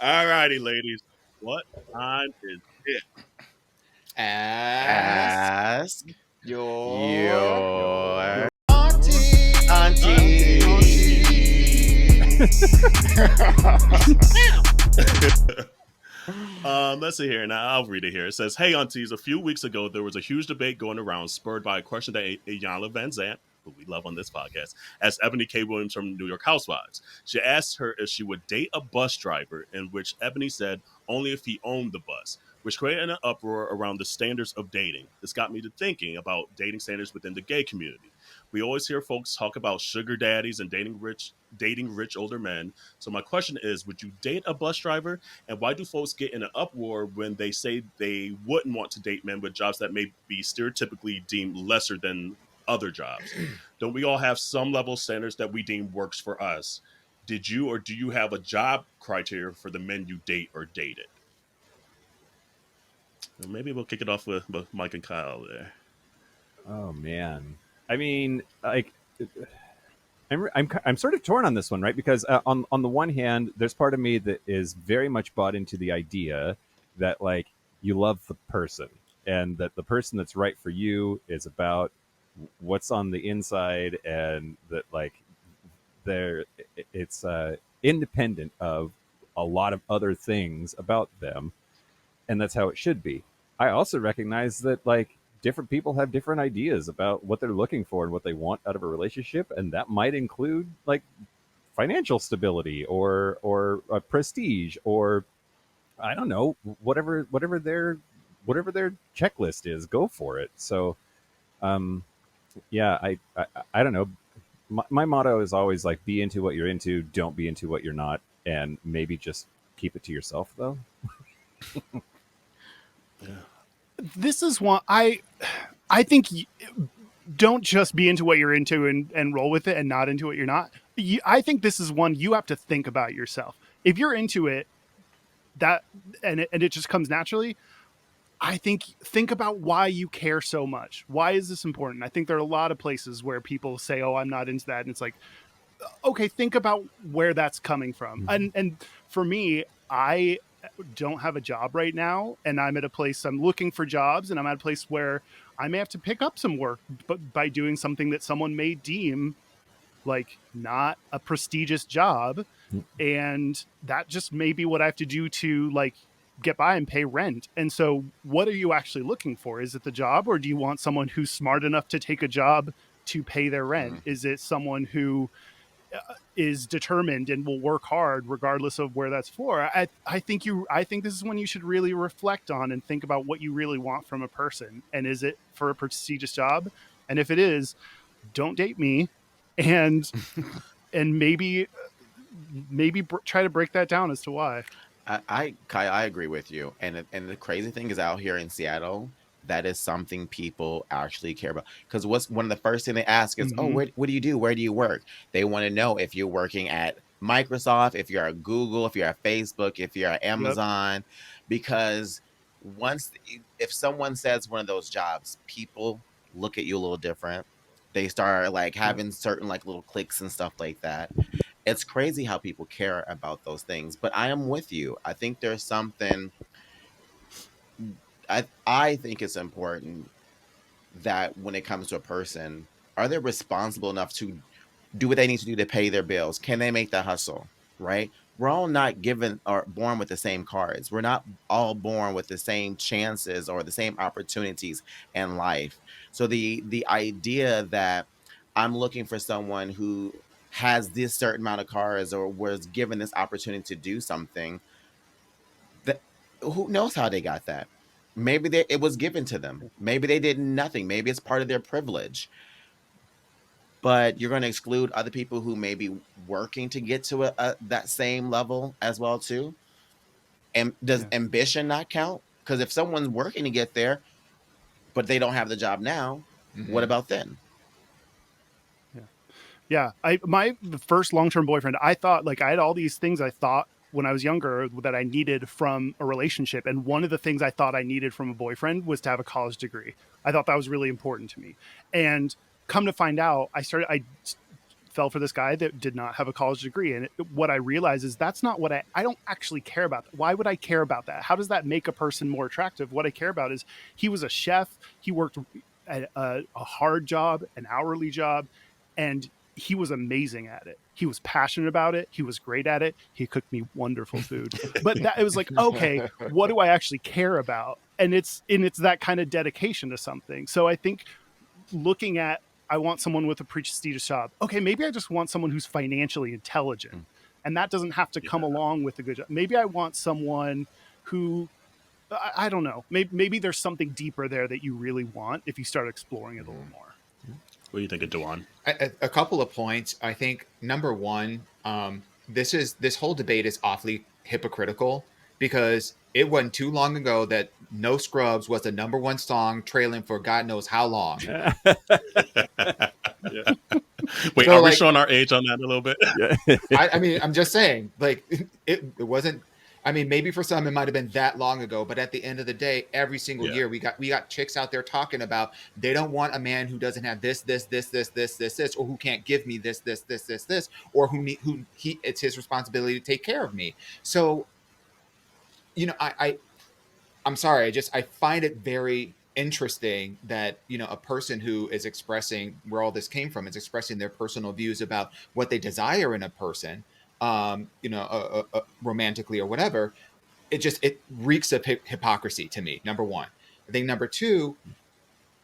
All righty, ladies. What time is it? Ask Ask your your auntie. Let's see here. Now I'll read it here. It says, "Hey, aunties. A few weeks ago, there was a huge debate going around, spurred by a question that Iyanla Vanzant, who we love on this podcast, asked Eboni K Williams from New York Housewives. She asked her if she would date a bus driver, in which Eboni said only if he owned the bus, which created an uproar around the standards of dating. This got me to thinking about dating standards within the gay community. We always hear folks talk about sugar daddies and dating rich older men. So my question is, would you date a bus driver? And why do folks get in an uproar when they say they wouldn't want to date men with jobs that may be stereotypically deemed lesser than other jobs? Don't we all have some level of standards that we deem works for us? Did you or do you have a job criteria for the men you date or dated? And maybe we'll kick it off with Mike and Kyle there. Oh man, I mean, like, I'm sort of torn on this one, right? Because on the one hand, there's part of me that is very much bought into the idea that like you love the person, and that the person that's right for you is about what's on the inside, and that like they're it's independent of a lot of other things about them, and that's how it should be. I also recognize that like different people have different ideas about what they're looking for and what they want out of a relationship, and that might include like financial stability or prestige, or I don't know, whatever their checklist is, go for it. So um yeah, I don't know. My motto is always like, be into what you're into, don't be into what you're not, and maybe just keep it to yourself though. Yeah. This is one I think don't just be into what you're into and roll with it and not into what you're not. I think this is one you have to think about yourself. If you're into it, that and it just comes naturally. I think about why you care so much. Why is this important? I think there are a lot of places where people say, "Oh, I'm not into that," and it's like, okay, think about where that's coming from. And for me, I don't have a job right now, and I'm at a place I'm looking for jobs, and I'm at a place where I may have to pick up some work, but by doing something that someone may deem like not a prestigious job, and that just may be what I have to do to like get by and pay rent. And so what are you actually looking for? Is it the job, or do you want someone who's smart enough to take a job to pay their rent? Is it someone who is determined and will work hard regardless of where that's for? I think this is when you should really reflect on and think about what you really want from a person. And is it for a prestigious job? And if it is, don't date me. And and maybe try to break that down as to why. Kai, I agree with you. And the crazy thing is, out here in Seattle, that is something people actually care about. Because what's one of the first thing they ask is, "Oh, Mm-hmm. what do you do? Where do you work?" They want to know if you're working at Microsoft, if you're at Google, if you're at Facebook, if you're at Yep. Amazon, because once if someone says one of those jobs, people look at you a little different. They start like Yep. having certain like little clicks and stuff like that. It's crazy how people care about those things. But I am with you. I think there's something I think it's important that when it comes to a person, are they responsible enough to do what they need to do to pay their bills? Can they make the hustle? Right? We're all not given or born with the same cards. We're not all born with the same chances or the same opportunities in life. So the idea that I'm looking for someone who has this certain amount of cards or was given this opportunity to do something, that who knows how they got that? Maybe it was given to them. Maybe they did nothing. Maybe it's part of their privilege. But you're going to exclude other people who may be working to get to that same level as well too. And does Yeah. ambition not count? Because if someone's working to get there, but they don't have the job now, what about then? Yeah. Yeah. My first long-term boyfriend, I thought like I had all these things I thought when I was younger that I needed from a relationship. And one of the things I thought I needed from a boyfriend was to have a college degree. I thought that was really important to me. And come to find out, I fell for this guy that did not have a college degree. And what I realized is that's not what I don't actually care about. Why would I care about that? How does that make a person more attractive? What I care about is he was a chef. He worked a hard job, an hourly job, and he was amazing at it. He was passionate about it. He was great at it. He cooked me wonderful food. But it was like, okay, what do I actually care about? And it's that kind of dedication to something. So I think looking at, I want someone with a prestigious job. Okay, maybe I just want someone who's financially intelligent. And that doesn't have to come along with a good job. Maybe I want someone who, I don't know, maybe there's something deeper there that you really want if you start exploring it a little more. What do you think of Dewan? A couple of points. I think number one, this whole debate is awfully hypocritical because it wasn't too long ago that No Scrubs was the number one song trailing for God knows how long. Yeah. Wait, So, are we like- showing our age on that a little bit? I mean, I'm just saying, like, it wasn't. I mean, maybe for some it might have been that long ago, but at the end of the day, every single year we got chicks out there talking about they don't want a man who doesn't have this, or who can't give me this, or who it's his responsibility to take care of me. So, you know, I'm sorry, I find it very interesting that, you know, a person who is expressing where all this came from is expressing their personal views about what they desire in a person, you know, romantically or whatever. It reeks of hypocrisy to me. Number one. I think number two,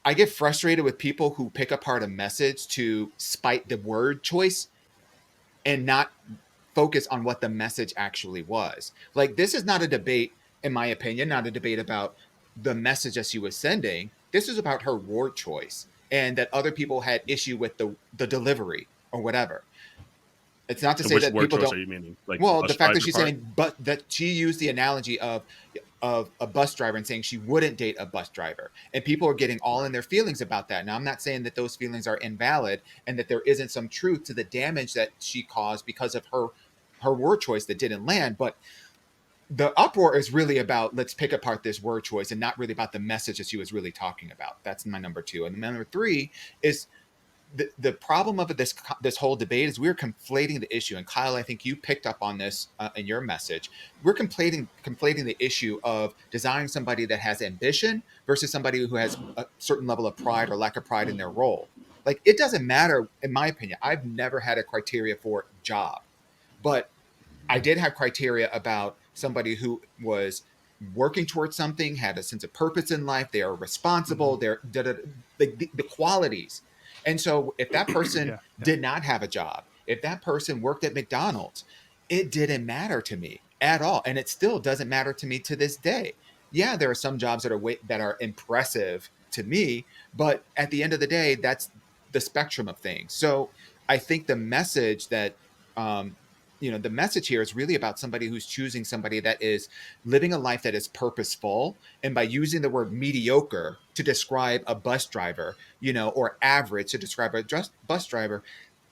I get frustrated with people who pick apart a message to spite the word choice and not focus on what the message actually was. Like, this is not a debate, in my opinion, not a debate about the message that she was sending. This is about her word choice and that other people had issue with the delivery or whatever. It's not to say that people don't. Are you meaning? Like, well, the fact that she's saying, but that she used the analogy of a bus driver and saying she wouldn't date a bus driver, and people are getting all in their feelings about that. Now, I'm not saying that those feelings are invalid and that there isn't some truth to the damage that she caused because of her word choice that didn't land, but the uproar is really about let's pick apart this word choice and not really about the message that she was really talking about. That's my number two. And number three is the problem of this whole debate is we're conflating the issue. And Kyle, I think you picked up on this in your message. We're conflating the issue of desiring somebody that has ambition versus somebody who has a certain level of pride or lack of pride in their role. Like, it doesn't matter, in my opinion. I've never had a criteria for job, but I did have criteria about somebody who was working towards something, had a sense of purpose in life. They are responsible. They're the qualities. And so if that person did not have a job, if that person worked at McDonald's, it didn't matter to me at all. And it still doesn't matter to me to this day. Yeah, there are some jobs that are impressive to me, but at the end of the day, that's the spectrum of things. So I think the message that, the message here is really about somebody who's choosing somebody that is living a life that is purposeful. And by using the word mediocre to describe a bus driver, or average to describe a bus driver,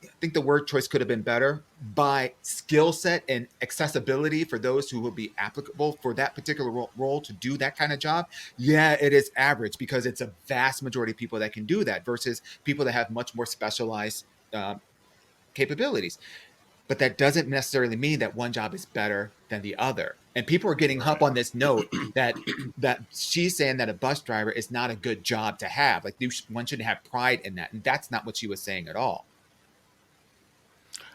I think the word choice could have been better. By skill set and accessibility for those who will be applicable for that particular role to do that kind of job. Yeah, it is average because it's a vast majority of people that can do that versus people that have much more specialized capabilities. But that doesn't necessarily mean that one job is better than the other. And people are getting up on this note that she's saying that a bus driver is not a good job to have. Like, one shouldn't have pride in that. And that's not what she was saying at all.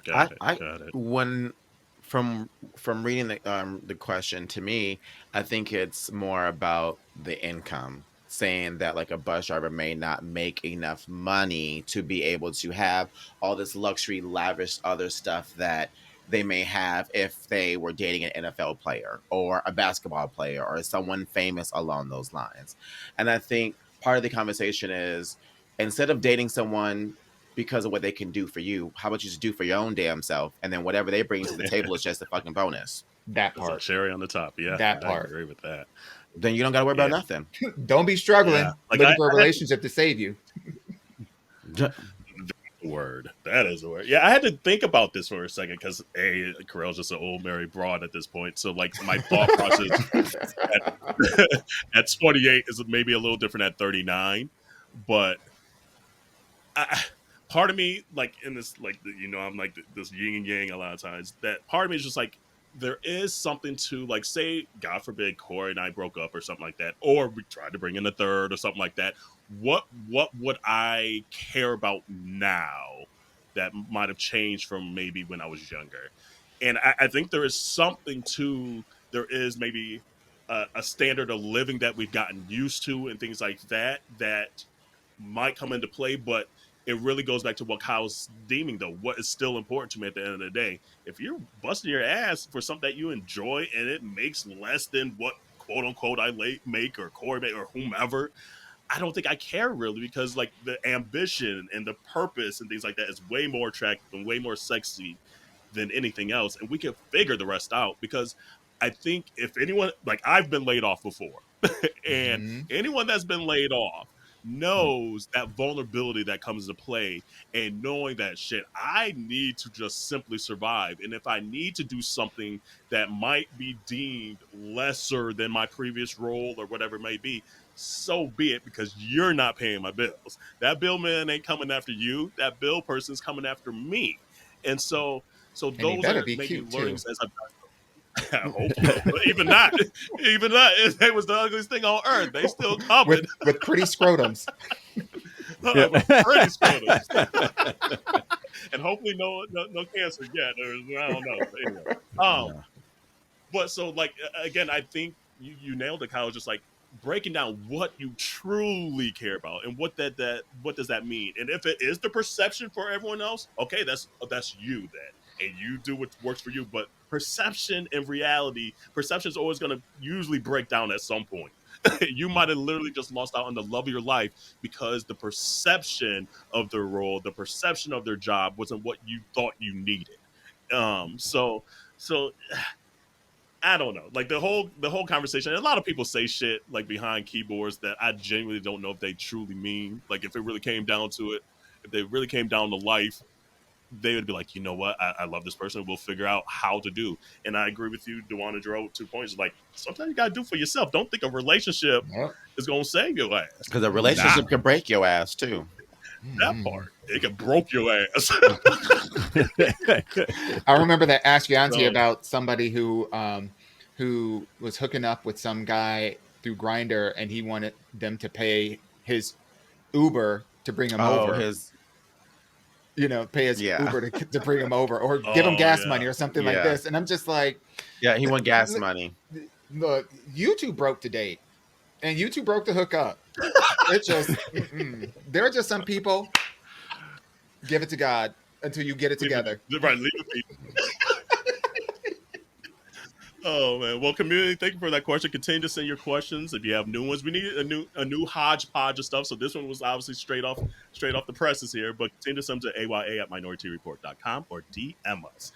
Got it. When from reading the question, to me, I think it's more about the income, saying that like a bus driver may not make enough money to be able to have all this luxury, lavish other stuff that they may have if they were dating an NFL player or a basketball player or someone famous along those lines. And I think part of the conversation is, instead of dating someone because of what they can do for you, how about you just do for your own damn self, and then whatever they bring to the table is just a fucking bonus. That That's part. a cherry on the top. Yeah, That I part. agree with that. Then you don't got to worry about nothing. Don't be struggling looking for a relationship to save you. Word. That is a word. Yeah, I had to think about this for a second because Carell's just an old married broad at this point. So like my thought process at 28 is maybe a little different at 39, but part of me, like in this, like I'm like this yin and yang a lot of times. That part of me is just like there is something to like, say, God forbid, Corey and I broke up or something like that, or we tried to bring in a third or something like that. What would I care about now that might have changed from maybe when I was younger? And I think there is something to there is maybe a standard of living that we've gotten used to and things like that that might come into play, but it really goes back to what Kyle's deeming, though. What is still important to me at the end of the day? If you're busting your ass for something that you enjoy and it makes less than what quote unquote I make or Corey make or whomever, I don't think I care really, because like the ambition and the purpose and things like that is way more attractive and way more sexy than anything else. And we can figure the rest out, because I think if anyone, like I've been laid off before, and Mhm. anyone that's been laid off knows that vulnerability that comes into play, and knowing that shit, I need to just simply survive. And if I need to do something that might be deemed lesser than my previous role or whatever it may be, so be it, because you're not paying my bills. That bill man ain't coming after you. That bill person's coming after me. And so And he those better are be maybe cute too. learnings as I've hopefully, but even not, it was the ugliest thing on earth. They still coming with pretty scrotums. with pretty scrotums, and hopefully no cancer yet. Or, I don't know. But anyway, Yeah. but so like again, I think you nailed it, Kyle. Just like breaking down what you truly care about and what what does that mean, and if it is the perception for everyone else, okay, that's you then, and you do what works for you. But perception and reality, perception is always going to usually break down at some point. You might have literally just lost out on the love of your life because the perception of their role, the perception of their job wasn't what you thought you needed. So I don't know. Like the whole conversation. A lot of people say shit like behind keyboards that I genuinely don't know if they truly mean. Like if it really came down to it, if they really came down to life, they would be like, you know what? I love this person. We'll figure out how to do. And I agree with you, Dewana Drew, 2 points. Like sometimes you gotta do for yourself. Don't think a relationship Yep. is gonna save your ass. Because a Nah, relationship can break your ass too. that Mhm. part. It can broke your ass. I remember that Ask Your Auntie So- about somebody who was hooking up with some guy through Grinder, and he wanted them to pay his Uber to bring him Oh, over. his Pay his Yeah. Uber to bring him over, or give him Oh, gas yeah. money or something like Yeah. this. And I'm just like, yeah, he won gas money. look, you two broke to date, and you two broke to hook up. It's just there are just some people. Give it to God until you get it together. Right, leave it be. Oh man, well, community, thank you for that question. Continue to send your questions if you have new ones. We need a new hodgepodge of stuff. So this one was obviously straight off the presses here, but continue to send them to aya@minoritetyreport.com or DM us.